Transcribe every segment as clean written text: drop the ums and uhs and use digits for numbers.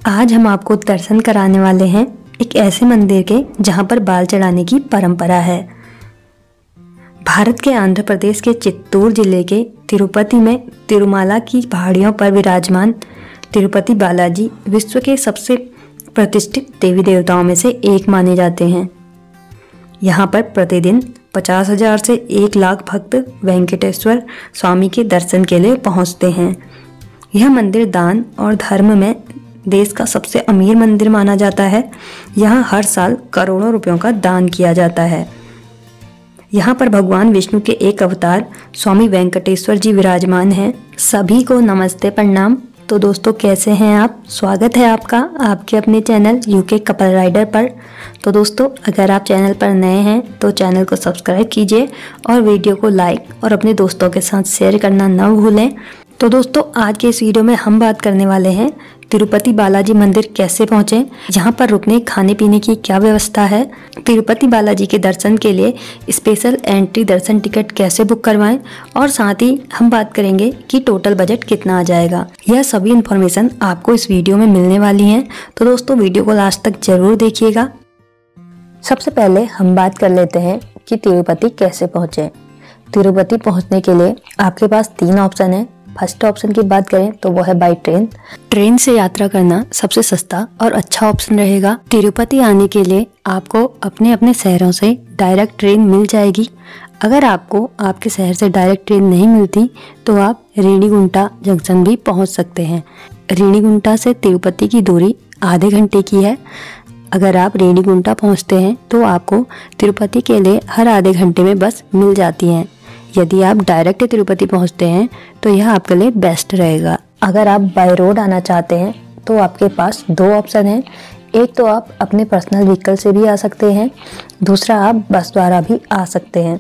आज हम आपको दर्शन कराने वाले हैं एक ऐसे मंदिर के जहां पर बाल चढ़ाने की परंपरा है। भारत के आंध्र प्रदेश के चित्तूर जिले के तिरुपति में तिरुमाला की पहाड़ियों पर विराजमान तिरुपति बालाजी विश्व के सबसे प्रतिष्ठित देवी देवताओं में से एक माने जाते हैं। यहाँ पर प्रतिदिन 50,000 से 1 लाख भक्त वेंकटेश्वर स्वामी के दर्शन के लिए पहुँचते हैं। यह मंदिर दान और धर्म में देश का सबसे अमीर मंदिर माना जाता है। यहाँ हर साल करोड़ों रुपयों का दान किया जाता है। यहाँ पर भगवान विष्णु के एक अवतार स्वामी वेंकटेश्वर जी विराजमान हैं। सभी को नमस्ते प्रणाम। तो दोस्तों, कैसे हैं आप? स्वागत है आपका आपके अपने चैनल यूके कपल राइडर पर। तो दोस्तों, अगर आप चैनल पर नए हैं तो चैनल को सब्सक्राइब कीजिए और वीडियो को लाइक और अपने दोस्तों के साथ शेयर करना न भूलें। तो दोस्तों, आज के इस वीडियो में हम बात करने वाले हैं तिरुपति बालाजी मंदिर कैसे पहुंचे, यहाँ पर रुकने खाने पीने की क्या व्यवस्था है, तिरुपति बालाजी के दर्शन के लिए स्पेशल एंट्री दर्शन टिकट कैसे बुक करवाएं और साथ ही हम बात करेंगे कि टोटल बजट कितना आ जाएगा। यह सभी इन्फॉर्मेशन आपको इस वीडियो में मिलने वाली है। तो दोस्तों, वीडियो को लास्ट तक जरूर देखिएगा। सबसे पहले हम बात कर लेते हैं कि तिरुपति कैसे पहुँचे। तिरुपति पहुँचने के लिए आपके पास 3 ऑप्शन है। फर्स्ट ऑप्शन की बात करें तो वो है बाई ट्रेन। ट्रेन से यात्रा करना सबसे सस्ता और अच्छा ऑप्शन रहेगा। तिरुपति आने के लिए आपको अपने अपने शहरों से डायरेक्ट ट्रेन मिल जाएगी। अगर आपको आपके शहर से डायरेक्ट ट्रेन नहीं मिलती तो आप रेणीगुंटा जंक्शन भी पहुंच सकते हैं। रेणीगुंटा से तिरुपति की दूरी आधे घंटे की है। अगर आप रेणीगुंटा पहुंचते हैं तो आपको तिरुपति के लिए हर आधे घंटे में बस मिल जाती हैं। यदि आप डायरेक्ट तिरुपति पहुंचते हैं तो यह आपके लिए बेस्ट रहेगा। अगर आप बाय रोड आना चाहते हैं तो आपके पास 2 ऑप्शन हैं। एक तो आप अपने पर्सनल व्हीकल से भी आ सकते हैं, दूसरा आप बस द्वारा भी आ सकते हैं।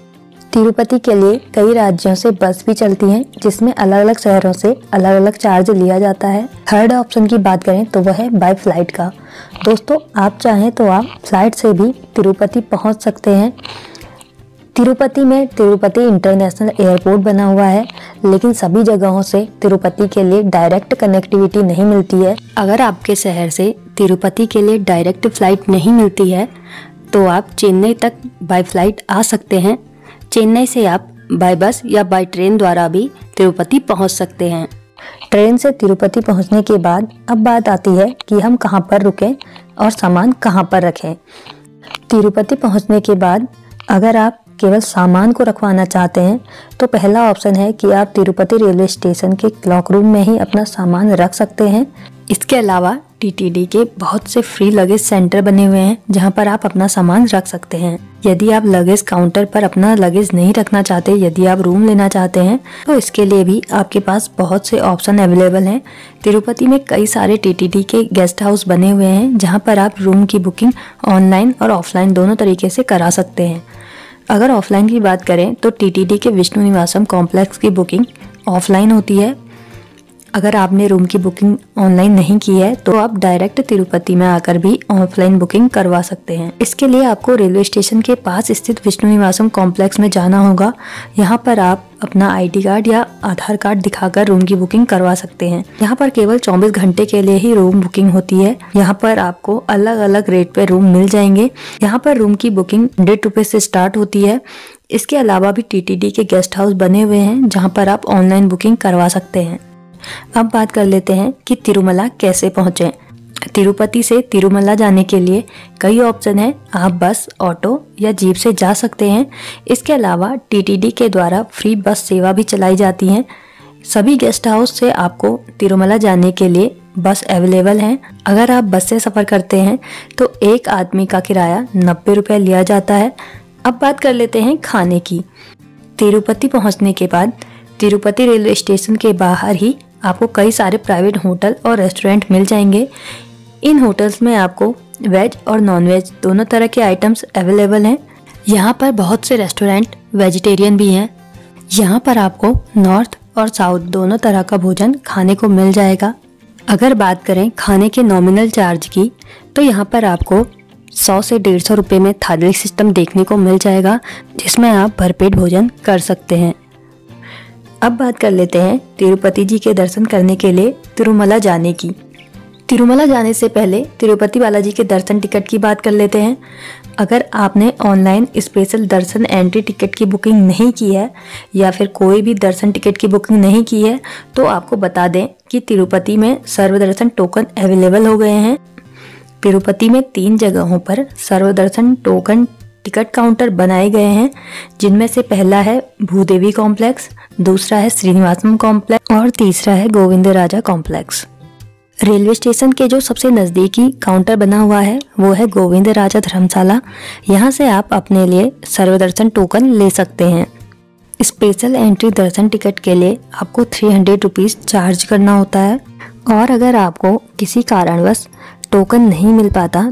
तिरुपति के लिए कई राज्यों से बस भी चलती हैं जिसमें अलग अलग शहरों से अलग अलग चार्ज लिया जाता है। थर्ड ऑप्शन की बात करें तो वह है बाय फ्लाइट का। दोस्तों, आप चाहें तो आप फ्लाइट से भी तिरुपति पहुँच सकते हैं। तिरुपति में तिरुपति इंटरनेशनल एयरपोर्ट बना हुआ है, लेकिन सभी जगहों से तिरुपति के लिए डायरेक्ट कनेक्टिविटी नहीं मिलती है। अगर आपके शहर से तिरुपति के लिए डायरेक्ट फ्लाइट नहीं मिलती है तो आप चेन्नई तक बाय फ्लाइट आ सकते हैं। चेन्नई से आप बाय बस या बाय ट्रेन द्वारा भी तिरुपति पहुंच सकते हैं। ट्रेन से तिरुपति पहुंचने के बाद अब बात आती है कि हम कहां पर रुकें और सामान कहां पर रखें। तिरुपति पहुंचने के बाद अगर आप केवल सामान को रखवाना चाहते हैं तो पहला ऑप्शन है कि आप तिरुपति रेलवे स्टेशन के क्लॉक रूम में ही अपना सामान रख सकते हैं। इसके अलावा टीटीडी के बहुत से फ्री लगेज सेंटर बने हुए हैं जहां पर आप अपना सामान रख सकते हैं। यदि आप लगेज काउंटर पर अपना लगेज नहीं रखना चाहते, यदि आप रूम लेना चाहते हैं तो इसके लिए भी आपके पास बहुत से ऑप्शन अवेलेबल हैं। तिरुपति में कई सारे टीटीडी के गेस्ट हाउस बने हुए हैं जहाँ पर आप रूम की बुकिंग ऑनलाइन और ऑफलाइन दोनों तरीके से करा सकते हैं। अगर ऑफलाइन की बात करें तो टीटीडी के विष्णु निवासम कॉम्प्लेक्स की बुकिंग ऑफलाइन होती है। अगर आपने रूम की बुकिंग ऑनलाइन नहीं की है तो आप डायरेक्ट तिरुपति में आकर भी ऑफलाइन बुकिंग करवा सकते हैं। इसके लिए आपको रेलवे स्टेशन के पास स्थित विष्णु निवासम कॉम्प्लेक्स में जाना होगा। यहाँ पर आप अपना आईडी कार्ड या आधार कार्ड दिखाकर रूम की बुकिंग करवा सकते हैं। यहाँ पर केवल 24 घंटे के लिए ही रूम बुकिंग होती है। यहाँ पर आपको अलग अलग रेट पे रूम मिल जाएंगे। यहाँ पर रूम की बुकिंग 150 रुपये से स्टार्ट होती है। इसके अलावा भी टीटीडी के गेस्ट हाउस बने हुए हैं जहाँ पर आप ऑनलाइन बुकिंग करवा सकते हैं। अब बात कर लेते हैं कि तिरुमला कैसे पहुंचे। तिरुपति से तिरुमला जाने के लिए कई ऑप्शन है। आप बस, ऑटो या जीप से जा सकते हैं। इसके अलावा टीटीडी के द्वारा फ्री बस सेवा भी चलाई जाती है। सभी गेस्ट हाउस से आपको तिरुमला जाने के लिए बस अवेलेबल हैं। अगर आप बस से सफ़र करते हैं तो एक आदमी का किराया 90 रुपये लिया जाता है। अब बात कर लेते हैं खाने की। तिरुपति पहुंचने के बाद तिरुपति रेलवे स्टेशन के बाहर ही आपको कई सारे प्राइवेट होटल और रेस्टोरेंट मिल जाएंगे। इन होटल्स में आपको वेज और नॉन वेज दोनों तरह के आइटम्स अवेलेबल हैं। यहाँ पर बहुत से रेस्टोरेंट वेजिटेरियन भी हैं। यहाँ पर आपको नॉर्थ और साउथ दोनों तरह का भोजन खाने को मिल जाएगा। अगर बात करें खाने के नॉमिनल चार्ज की तो यहाँ पर आपको 100 से 150 रुपये में थाली सिस्टम देखने को मिल जाएगा जिसमें आप भरपेट भोजन कर सकते हैं। अब बात कर लेते हैं तिरुपति जी के दर्शन करने के लिए तिरुमला जाने की। तिरुमला जाने से पहले तिरुपति बालाजी के दर्शन टिकट की बात कर लेते हैं। अगर आपने ऑनलाइन स्पेशल दर्शन एंट्री टिकट की बुकिंग नहीं की है या फिर कोई भी दर्शन टिकट की बुकिंग नहीं की है तो आपको बता दें कि तिरुपति में सर्वदर्शन टोकन अवेलेबल हो गए हैं। तिरुपति में 3 जगहों पर सर्वदर्शन टोकन टिकट काउंटर बनाए गए हैं, जिनमें से पहला है भूदेवी कॉम्प्लेक्स, दूसरा है श्रीनिवासम कॉम्प्लेक्स और तीसरा है गोविंदराजा कॉम्प्लेक्स। रेलवे स्टेशन के जो सबसे नज़दीकी काउंटर बना हुआ है वो है गोविंदराजा धर्मशाला। यहाँ से आप अपने लिए सर्वदर्शन टोकन ले सकते हैं। स्पेशल एंट्री दर्शन टिकट के लिए आपको 300 रुपीज़ चार्ज करना होता है और अगर आपको किसी कारणवश टोकन नहीं मिल पाता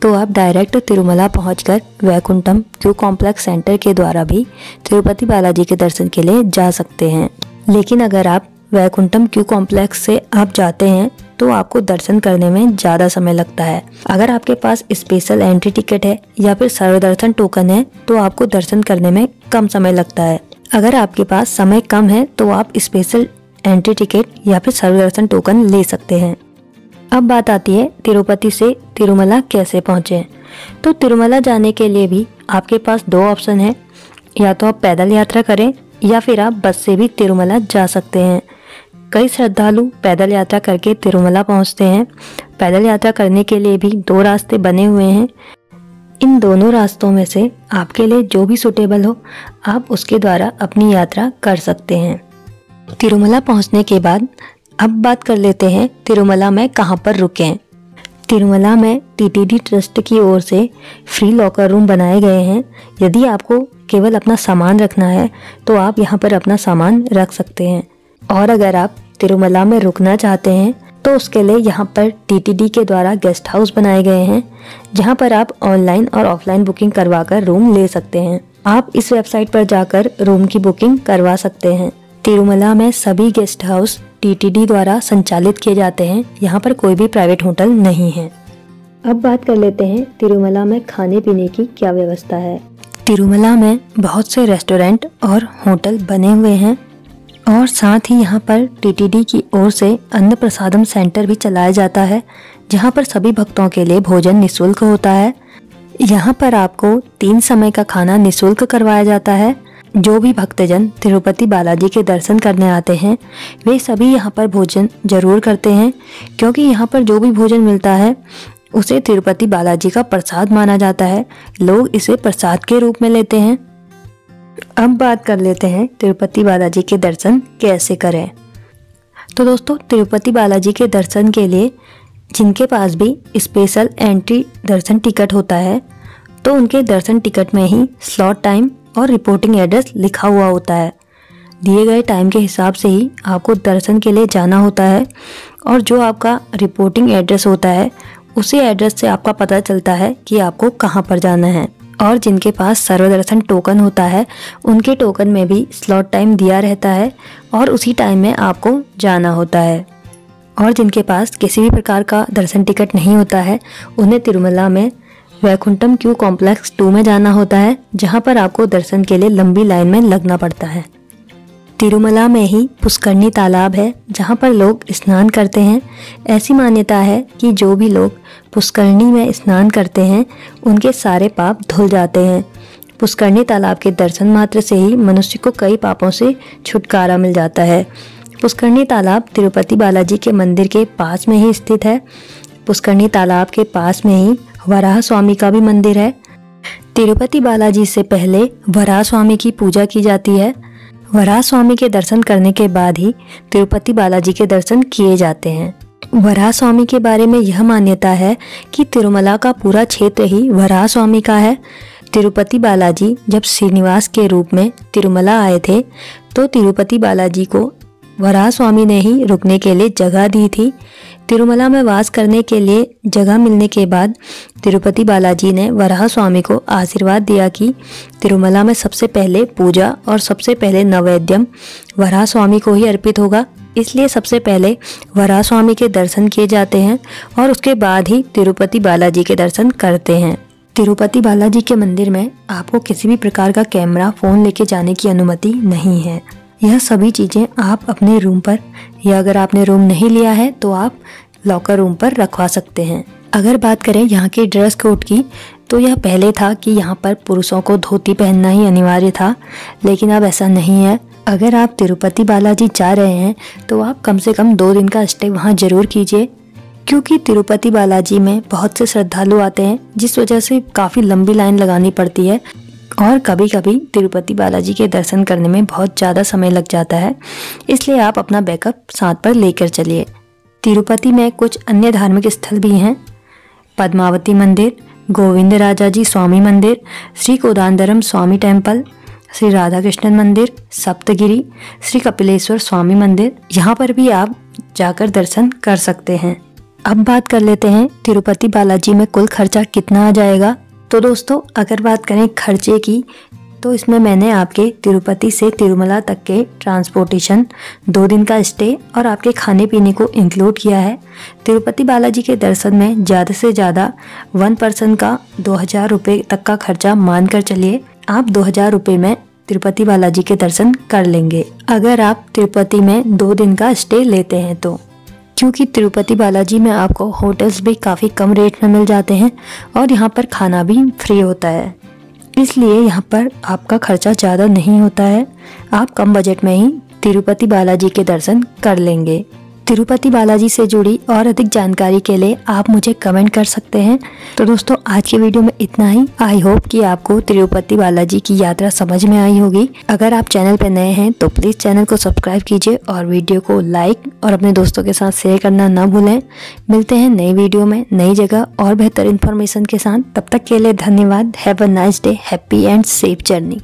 तो आप डायरेक्ट तिरुमला पहुंचकर वैकुंठम क्यू कॉम्प्लेक्स सेंटर के द्वारा भी तिरुपति बालाजी के दर्शन के लिए जा सकते हैं। लेकिन अगर आप वैकुंठम क्यू कॉम्प्लेक्स से आप जाते हैं तो आपको दर्शन करने में ज़्यादा समय लगता है। अगर आपके पास स्पेशल एंट्री टिकट है या फिर सर्वदर्शन टोकन है तो आपको दर्शन करने में कम समय लगता है। अगर आपके पास समय कम है तो आप स्पेशल एंट्री टिकट या फिर सर्वदर्शन टोकन ले सकते हैं। अब बात आती है तिरुपति से तिरुमला कैसे पहुँचे। तो तिरुमला जाने के लिए भी आपके पास 2 ऑप्शन है, या तो आप पैदल यात्रा करें या फिर आप बस से भी तिरुमला जा सकते हैं। कई श्रद्धालु पैदल यात्रा करके तिरुमला पहुंचते हैं। पैदल यात्रा करने के लिए भी 2 रास्ते बने हुए हैं। इन दोनों रास्तों में से आपके लिए जो भी सूटेबल हो आप उसके द्वारा अपनी यात्रा कर सकते हैं। तिरुमला पहुंचने के बाद अब बात कर लेते हैं तिरुमला में कहां पर रुकें। तिरुमला में टीटीडी ट्रस्ट की ओर से फ्री लॉकर रूम बनाए गए हैं। यदि आपको केवल अपना सामान रखना है तो आप यहां पर अपना सामान रख सकते हैं और अगर आप तिरुमला में रुकना चाहते हैं तो उसके लिए यहाँ पर टीटीडी के द्वारा गेस्ट हाउस बनाए गए हैं, जहाँ पर आप ऑनलाइन और ऑफलाइन बुकिंग करवाकर रूम ले सकते हैं। आप इस वेबसाइट पर जाकर रूम की बुकिंग करवा सकते हैं। तिरुमला में सभी गेस्ट हाउस टीटीडी द्वारा संचालित किए जाते हैं। यहाँ पर कोई भी प्राइवेट होटल नहीं है। अब बात कर लेते हैं तिरुमला में खाने पीने की क्या व्यवस्था है। तिरुमला में बहुत से रेस्टोरेंट और होटल बने हुए हैं और साथ ही यहाँ पर टीटीडी की ओर से अन्न प्रसादम सेंटर भी चलाया जाता है, जहाँ पर सभी भक्तों के लिए भोजन निःशुल्क होता है। यहाँ पर आपको 3 समय का खाना निःशुल्क करवाया जाता है। जो भी भक्तजन तिरुपति बालाजी के दर्शन करने आते हैं वे सभी यहाँ पर भोजन जरूर करते हैं, क्योंकि यहाँ पर जो भी भोजन मिलता है उसे तिरुपति बालाजी का प्रसाद माना जाता है। लोग इसे प्रसाद के रूप में लेते हैं। अब बात कर लेते हैं तिरुपति बालाजी के दर्शन कैसे करें। तो दोस्तों, तिरुपति बालाजी के दर्शन के लिए जिनके पास भी स्पेशल एंट्री दर्शन टिकट होता है तो उनके दर्शन टिकट में ही स्लॉट टाइम और रिपोर्टिंग एड्रेस लिखा हुआ होता है। दिए गए टाइम के हिसाब से ही आपको दर्शन के लिए जाना होता है और जो आपका रिपोर्टिंग एड्रेस होता है उसी एड्रेस से आपका पता चलता है कि आपको कहाँ पर जाना है। और जिनके पास सर्वदर्शन टोकन होता है उनके टोकन में भी स्लॉट टाइम दिया रहता है और उसी टाइम में आपको जाना होता है। और जिनके पास किसी भी प्रकार का दर्शन टिकट नहीं होता है उन्हें तिरुमला में वैकुंठम क्यू कॉम्प्लेक्स 2 में जाना होता है, जहां पर आपको दर्शन के लिए लंबी लाइन में लगना पड़ता है। तिरुमला में ही पुष्करणी तालाब है जहां पर लोग स्नान करते हैं। ऐसी मान्यता है कि जो भी लोग पुष्करणी में स्नान करते हैं उनके सारे पाप धुल जाते हैं। पुष्करणी तालाब के दर्शन मात्र से ही मनुष्य को कई पापों से छुटकारा मिल जाता है। पुष्करणी तालाब तिरुपति बालाजी के मंदिर के पास में ही स्थित है। पुष्करणी तालाब के पास में ही वराह स्वामी का भी मंदिर है। तिरुपति बालाजी से पहले वराह स्वामी की पूजा की जाती है। वराह स्वामी के दर्शन करने के बाद ही तिरुपति बालाजी के दर्शन किए जाते हैं। वराह स्वामी के बारे में यह मान्यता है कि तिरुमला का पूरा क्षेत्र ही वराह स्वामी का है। तिरुपति बालाजी जब श्रीनिवास के रूप में तिरुमला आए थे तो तिरुपति बालाजी को वराह स्वामी ने ही रुकने के लिए जगह दी थी। तिरुमला में वास करने के लिए जगह मिलने के बाद तिरुपति बालाजी ने वराह स्वामी को आशीर्वाद दिया कि तिरुमला में सबसे पहले पूजा और सबसे पहले नैवेद्यम वराह स्वामी को ही अर्पित होगा। इसलिए सबसे पहले वराह स्वामी के दर्शन किए जाते हैं और उसके बाद ही तिरुपति बालाजी के दर्शन करते हैं। तिरुपति बालाजी के मंदिर में आपको किसी भी प्रकार का कैमरा, फ़ोन लेके जाने की अनुमति नहीं है। यह सभी चीज़ें आप अपने रूम पर, या अगर आपने रूम नहीं लिया है तो आप लॉकर रूम पर रखवा सकते हैं। अगर बात करें यहाँ के ड्रेस कोड की, तो यह पहले था कि यहाँ पर पुरुषों को धोती पहनना ही अनिवार्य था, लेकिन अब ऐसा नहीं है। अगर आप तिरुपति बालाजी जा रहे हैं तो आप कम से कम 2 दिन का स्टे वहाँ जरूर कीजिए, क्योंकि तिरुपति बालाजी में बहुत से श्रद्धालु आते हैं, जिस वजह से काफ़ी लंबी लाइन लगानी पड़ती है और कभी कभी तिरुपति बालाजी के दर्शन करने में बहुत ज़्यादा समय लग जाता है। इसलिए आप अपना बैकअप साथ पर लेकर चलिए। तिरुपति में कुछ अन्य धार्मिक स्थल भी हैं। पद्मावती मंदिर, गोविंदराजाजी स्वामी मंदिर, श्री कोदांडरम स्वामी टेम्पल, श्री राधा कृष्णन मंदिर, सप्तगिरी, श्री कपिलेश्वर स्वामी मंदिर, यहाँ पर भी आप जाकर दर्शन कर सकते हैं। अब बात कर लेते हैं तिरुपति बालाजी में कुल खर्चा कितना आ जाएगा। तो दोस्तों, अगर बात करें खर्चे की, तो इसमें मैंने आपके तिरुपति से तिरुमला तक के ट्रांसपोर्टेशन, 2 दिन का स्टे और आपके खाने पीने को इंक्लूड किया है। तिरुपति बालाजी के दर्शन में ज़्यादा से ज़्यादा 1 पर्सन का 2000 रुपये तक का खर्चा मान कर चलिए। आप 2000 रुपये में तिरुपति बालाजी के दर्शन कर लेंगे, अगर आप तिरुपति में 2 दिन का स्टे लेते हैं तो। क्योंकि तिरुपति बालाजी में आपको होटल्स भी काफ़ी कम रेट में मिल जाते हैं और यहाँ पर खाना भी फ्री होता है, इसलिए यहाँ पर आपका खर्चा ज़्यादा नहीं होता है। आप कम बजट में ही तिरुपति बालाजी के दर्शन कर लेंगे। तिरुपति बालाजी से जुड़ी और अधिक जानकारी के लिए आप मुझे कमेंट कर सकते हैं। तो दोस्तों, आज की वीडियो में इतना ही। आई होप कि आपको तिरुपति बालाजी की यात्रा समझ में आई होगी। अगर आप चैनल पर नए हैं तो प्लीज़ चैनल को सब्सक्राइब कीजिए और वीडियो को लाइक और अपने दोस्तों के साथ शेयर करना ना भूलें। मिलते हैं नई वीडियो में नई जगह और बेहतर इन्फॉर्मेशन के साथ। तब तक के लिए धन्यवाद। Have a nice day, happy and safe journey.